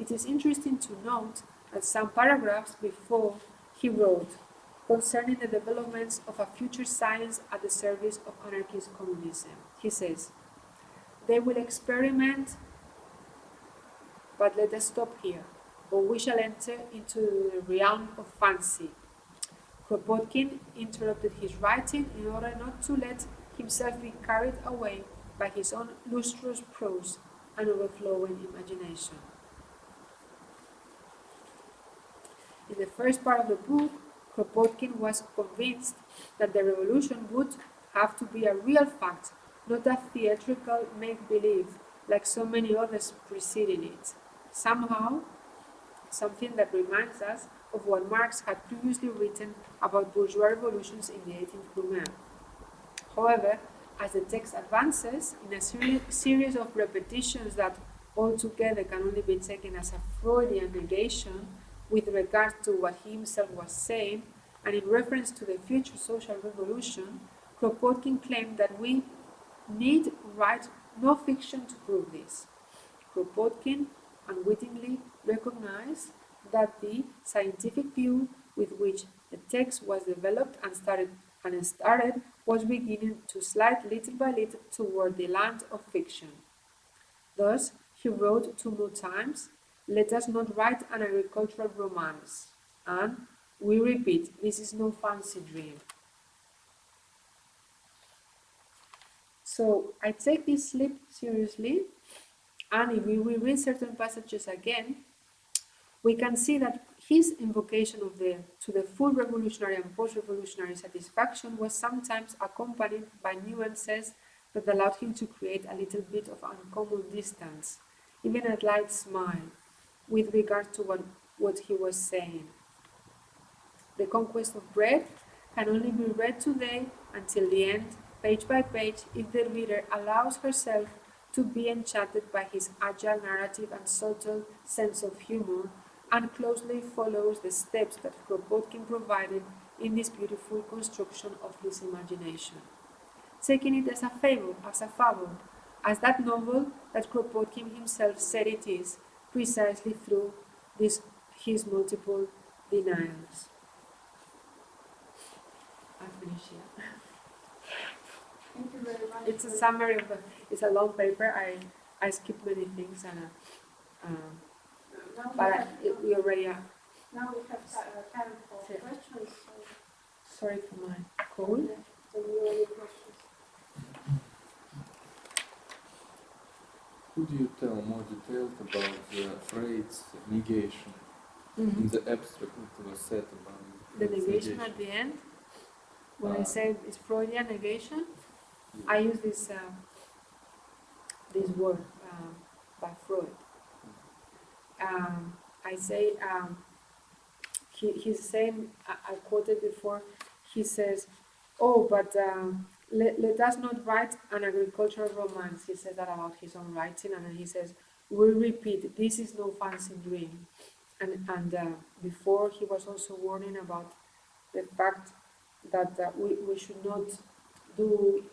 It is interesting to note that some paragraphs before he wrote concerning the developments of a future science at the service of anarchist communism. He says, "They will experiment, but let us stop here, or we shall enter into the realm of fancy." Kropotkin interrupted his writing in order not to let himself be carried away by his own lustrous prose and overflowing imagination. In the first part of the book, Kropotkin was convinced that the revolution would have to be a real fact, not a theatrical make-believe, like so many others preceding it. Somehow, something that reminds us of what Marx had previously written about bourgeois revolutions in the 18th Brumaire. However, as the text advances, in a series of repetitions that altogether can only be taken as a Freudian negation with regard to what he himself was saying, and in reference to the future social revolution, Kropotkin claimed that we need write no fiction to prove this. Kropotkin unwittingly recognized that the scientific view with which the text was developed and started was beginning to slide little by little toward the land of fiction. Thus, he wrote 2 more times, let us not write an agricultural romance. And we repeat, this is no fancy dream. So I take this slip seriously, and if we read certain passages again, we can see that his invocation to the full revolutionary and post-revolutionary satisfaction was sometimes accompanied by nuances that allowed him to create a little bit of uncommon distance, even a light smile, with regard to what he was saying. The conquest of bread can only be read today until the end, page by page, if the reader allows herself to be enchanted by his agile narrative and subtle sense of humor, and closely follows the steps that Kropotkin provided in this beautiful construction of his imagination, taking it as a fable, as that novel that Kropotkin himself said it is, precisely through his multiple denials. I finish here. Thank you very much. It's a summary of it's a long paper. I skipped many things, and but we already are. Now we have time for questions. Sorry for my cold. Do you have any questions? Could you tell more details about the phrase negation? In the abstract, it was said about the negation at the end. When I said it's Freudian negation, yeah. I use this word by Freud. I say he's saying, I quoted before, he says, oh, but let us not write an agricultural romance. He says that about his own writing, and then he says, we repeat, this is no fancy dream. And before, he was also warning about the fact that we should not do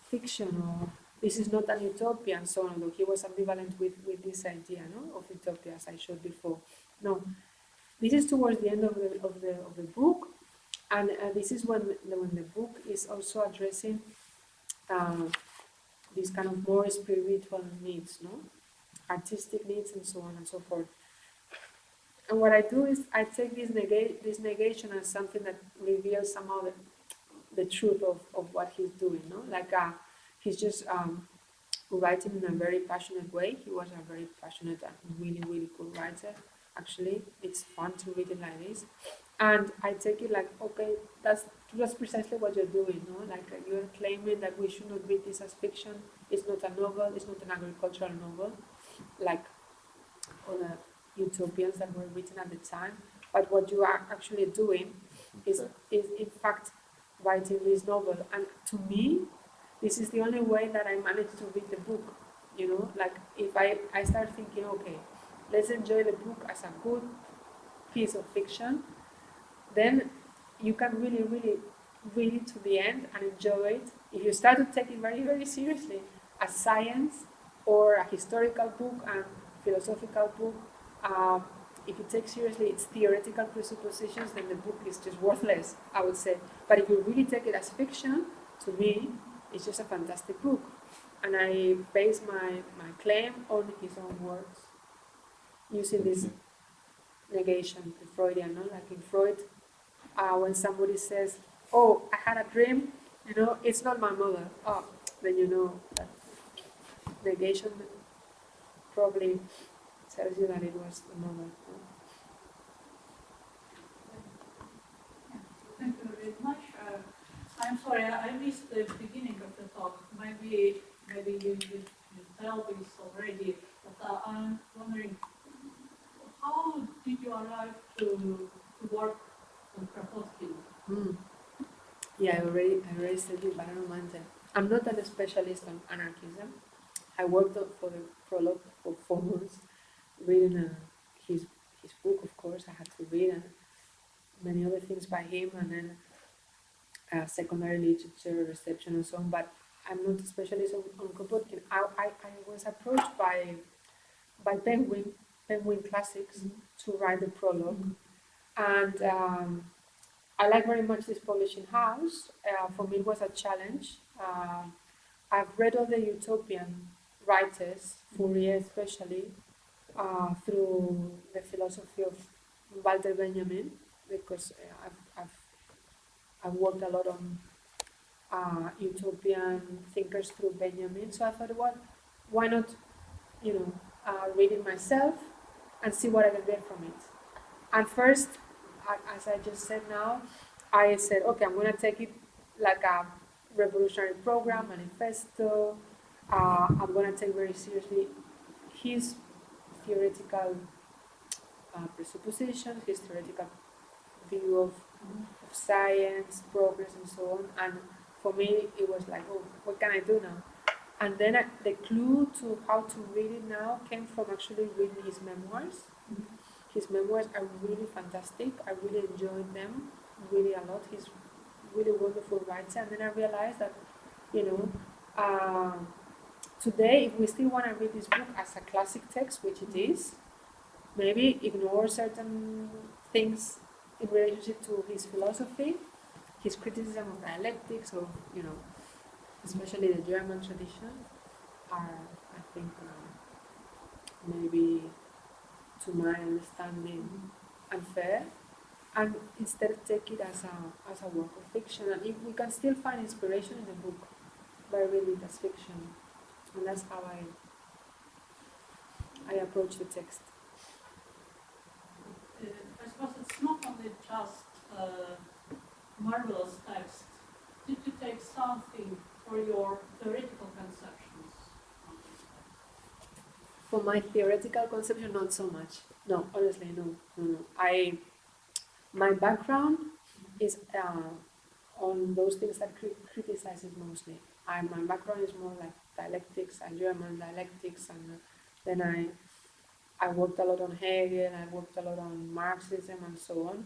fiction, or this is not an utopia, and so on. Although he was ambivalent with this idea, no, of utopia, as I showed before. No, this is towards the end of the book, and this is when the book is also addressing these kind of more spiritual needs, no, artistic needs, and so on and so forth. And what I do is I take this negation as something that reveals somehow the truth of what he's doing, no? Like he's just writing in a very passionate way. He was a very passionate and really, really good writer. Actually, it's fun to read it like this. And I take it like, okay, that's precisely what you're doing, no? Like you're claiming that we should not read this as fiction. It's not a novel. It's not an agricultural novel, like other utopians that were written at the time. But what you are actually doing is in fact writing this novel. And to me, this is the only way that I managed to read the book. You know, like if I start thinking, okay, let's enjoy the book as a good piece of fiction, then you can really, really read it to the end and enjoy it. If you start to take it very, very seriously as science or a historical book and philosophical book, if you take seriously its theoretical presuppositions, then the book is just worthless, I would say. But if you really take it as fiction, to me, it's just a fantastic book. And I base my claim on his own words, using this negation, the Freudian, no? Like in Freud, when somebody says, oh, I had a dream, you know, it's not my mother. Oh, then you know that negation probably tells you that it was the mother. No? Thank you very much. I'm sorry, I missed the beginning of the talk. Maybe you tell this already, but I'm wondering, how did you arrive to work on Kropotkin? Yeah, I already said it, but I don't mind that. I'm not a specialist on anarchism. I worked for the prologue for 4 months, reading his book, of course. I had to read many other things by him, and then secondary literature, reception, and so on. But I'm not a specialist on Kropotkin. I was approached by Penguin Classics to write the prologue, and I like very much this publishing house. For me, it was a challenge. I've read all the utopian writers, Fourier especially, through the philosophy of Walter Benjamin, because I've worked a lot on utopian thinkers through Benjamin. So I thought, well, why not, read it myself and see what I can get from it. And first, as I just said now, I said, okay, I'm going to take it like a revolutionary program, manifesto. I'm going to take very seriously his theoretical presuppositions, his theoretical view of science, progress, and so on. And for me, it was like, oh, what can I do now? And then the clue to how to read it now came from actually reading his memoirs. His memoirs are really fantastic. I really enjoyed them really a lot. He's really wonderful writer. And then I realized that, today, if we still want to read this book as a classic text, which it is, maybe ignore certain things in relationship to his philosophy, his criticism of dialectics, or especially the German tradition, are, I think, maybe, to my understanding, unfair, and instead take it as a work of fiction. And if we can still find inspiration in the book by reading it as fiction, and that's how I approach the text. I suppose it's not only just marvelous text. Did you take something for your theoretical conceptions? For my theoretical conception, not so much. No, honestly, no. My background is on those things that criticizes mostly. My background is more like dialectics and German dialectics, and then I worked a lot on Hegel, I worked a lot on Marxism and so on.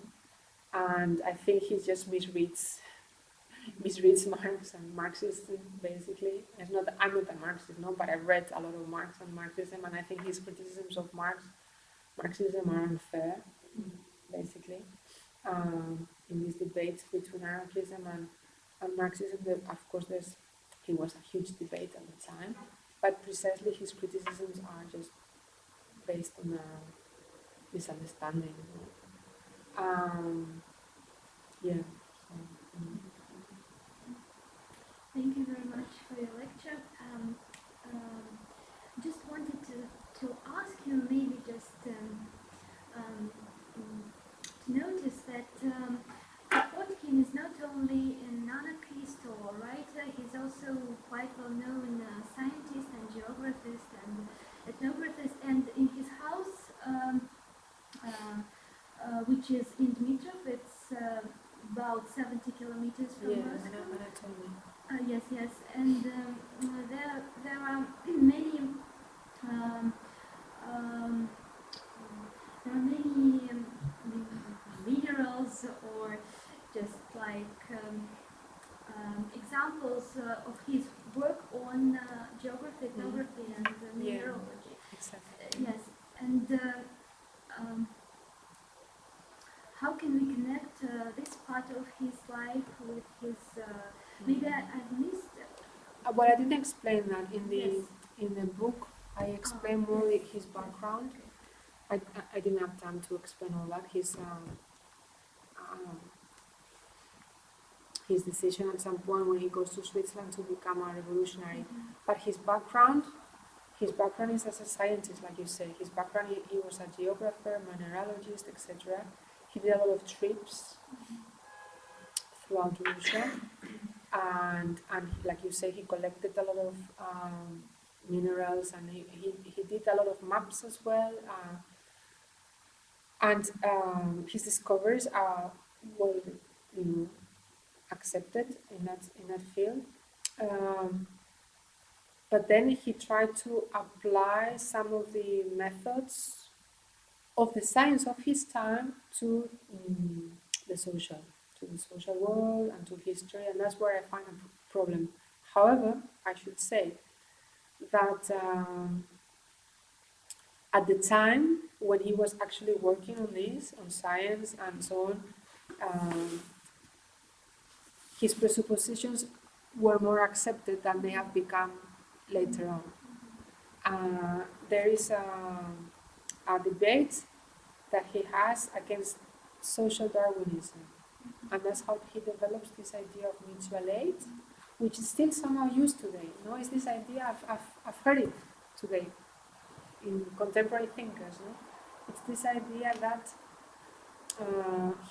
And I think he just misreads Marx and Marxism, basically. I'm not a Marxist, no, but I've read a lot of Marx and Marxism, and I think his criticisms of Marxism are unfair, basically. In these debates between anarchism and Marxism, of course, he was a huge debate at the time, but precisely his criticisms are just based on a misunderstanding. Yeah. Thank you very much for your lecture. Just wanted to ask you, maybe just to notice that Kropotkin is not only an anarchist or writer, he's also quite well-known scientist and geographist and ethnographer. And in his house, which is in Dmitrov, it's about 70 kilometers from Moscow. Anna told me. Yes, and there are many minerals, or just like examples of his work on geography, ethnography, and mineralogy. Exactly. Yes, and how can we connect this part of his life with his? Maybe I've missed it. Well, I didn't explain that Yes. in the book. I explained more his background. I didn't have time to explain all that. His decision at some point when he goes to Switzerland to become a revolutionary. But his background is as a scientist, like you say. His background, he was a geographer, mineralogist, etc. He did a lot of trips throughout Russia, and like you say, he collected a lot of minerals, and he did a lot of maps as well. And his discoveries are well, accepted in that field. But then he tried to apply some of the methods of the science of his time to the social world and to history, and that's where I find a problem. However, I should say that at the time when he was actually working on this, on science and so on, his presuppositions were more accepted than they have become later on. There is debate that he has against social Darwinism. And that's how he develops this idea of mutual aid, which is still somehow used today. You know, it's this idea, I've heard it today in contemporary thinkers. No? It's this idea that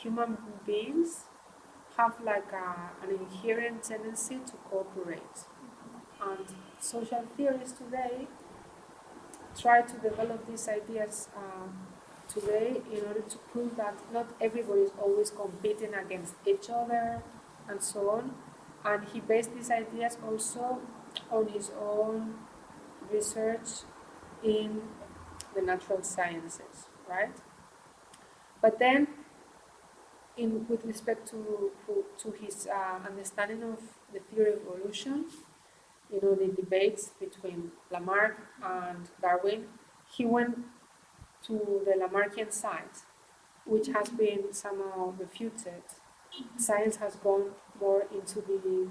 human beings have like an inherent tendency to cooperate. And social theorists today try to develop these ideas today in order to prove that not everybody is always competing against each other and so on. And he based these ideas also on his own research in the natural sciences, right? But then, with respect to his understanding of the theory of evolution, you know, the debates between Lamarck and Darwin, he went to the Lamarckian side, which has been somehow refuted. Science has gone more into the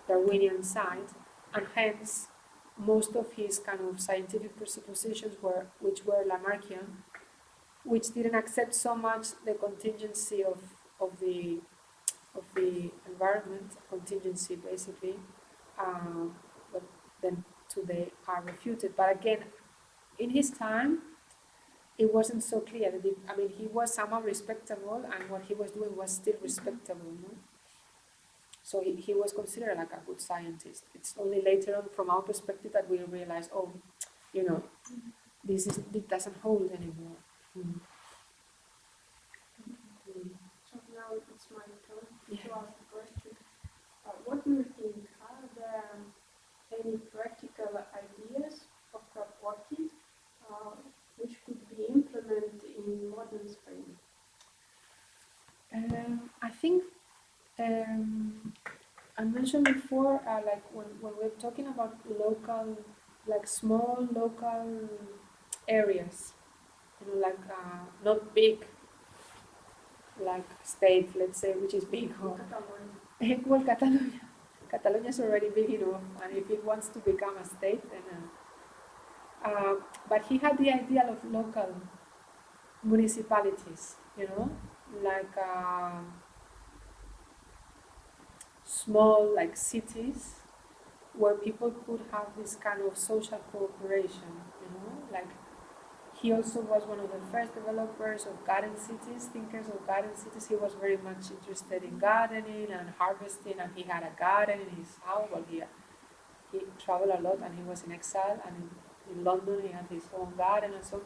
Darwinian side, and hence most of his kind of scientific presuppositions which were Lamarckian, which didn't accept so much the contingency of the environment, contingency basically, but then today are refuted. But again, in his time, it wasn't so clear. I mean, he was somehow respectable, and what he was doing was still respectable. No? So he was considered like a good scientist. It's only later on, from our perspective, that we realize, oh, you know, this doesn't hold anymore. Mm. So now it's my turn to ask the question. What do you think? Are there any practical ideas of Kropotkin which could be implemented in modern Spain? I think I mentioned before, like when we're talking about local, like small local areas, you know, like not big, like state, let's say, which is big. Or well, Catalonia is already big enough, and if it wants to become a state, then. But he had the idea of local municipalities, you know, like small, like cities, where people could have this kind of social cooperation, you know, like he also was one of the first developers of garden cities, thinkers of garden cities. He was very much interested in gardening and harvesting, and he had a garden in his house. Well, he traveled a lot, and he was in exile, and in London he had his own garden and so on.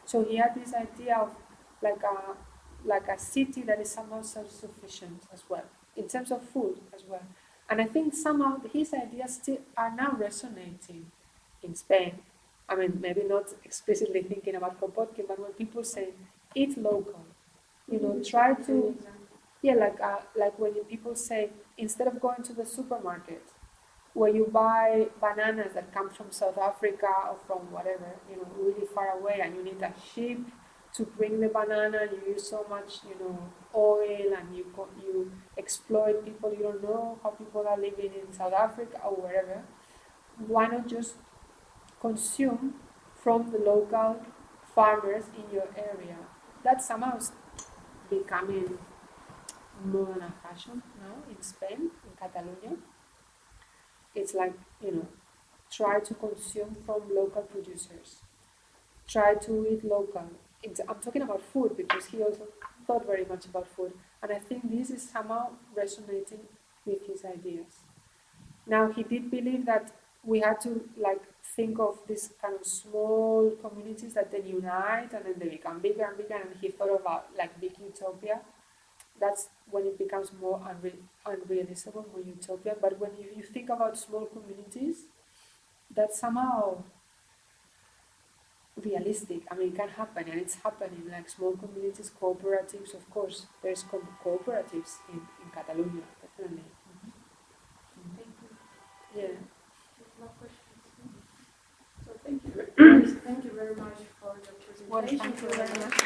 So he had this idea of like a city that is somehow self-sufficient as well, in terms of food as well. And I think somehow his ideas still are now resonating in Spain. I mean, maybe not explicitly thinking about Kropotkin, but when people say, eat local, you know, try to, yeah, like when people say, instead of going to the supermarket, where you buy bananas that come from South Africa or from whatever, you know, really far away, and you need a ship to bring the banana, and you use so much, you know, oil, and you exploit people. You don't know how people are living in South Africa or wherever. Why not just consume from the local farmers in your area? That's somehow becoming more than a fashion now in Spain, in Catalonia. It's like, you know, try to consume from local producers. Try to eat local. I'm talking about food because he also thought very much about food. And I think this is somehow resonating with his ideas. Now, he did believe that we had to like think of these kind of small communities that then unite and then they become bigger and bigger, and he thought about like big utopia. That's when it becomes more unrealizable, more utopian. But when you think about small communities, that's somehow realistic. I mean, it can happen, and it's happening. Like small communities, cooperatives, of course. There's cooperatives in Catalonia, definitely. Mm-hmm. Thank you. Yeah. No questions. So thank you very much for your presentation. Well, thank you very much.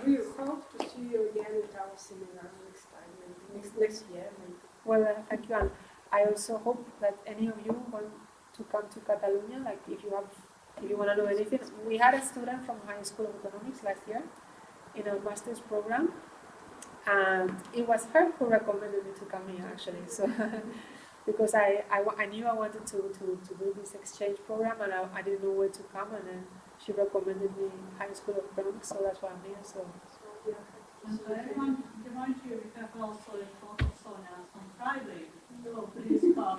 We hope to see you again at our seminar next time, next year. Maybe. Well, thank you. And I also hope that any of you want to come to Catalonia, like if you have If you want to know anything, we had a student from High School of Economics last year in our master's program, and it was her who recommended me to come here actually. So because I knew I wanted to do this exchange program, and I didn't know where to come, and then she recommended me High School of Economics, so that's why I'm here. So. And everyone, remind you, we have also a talk of Sonia on Friday, so please come.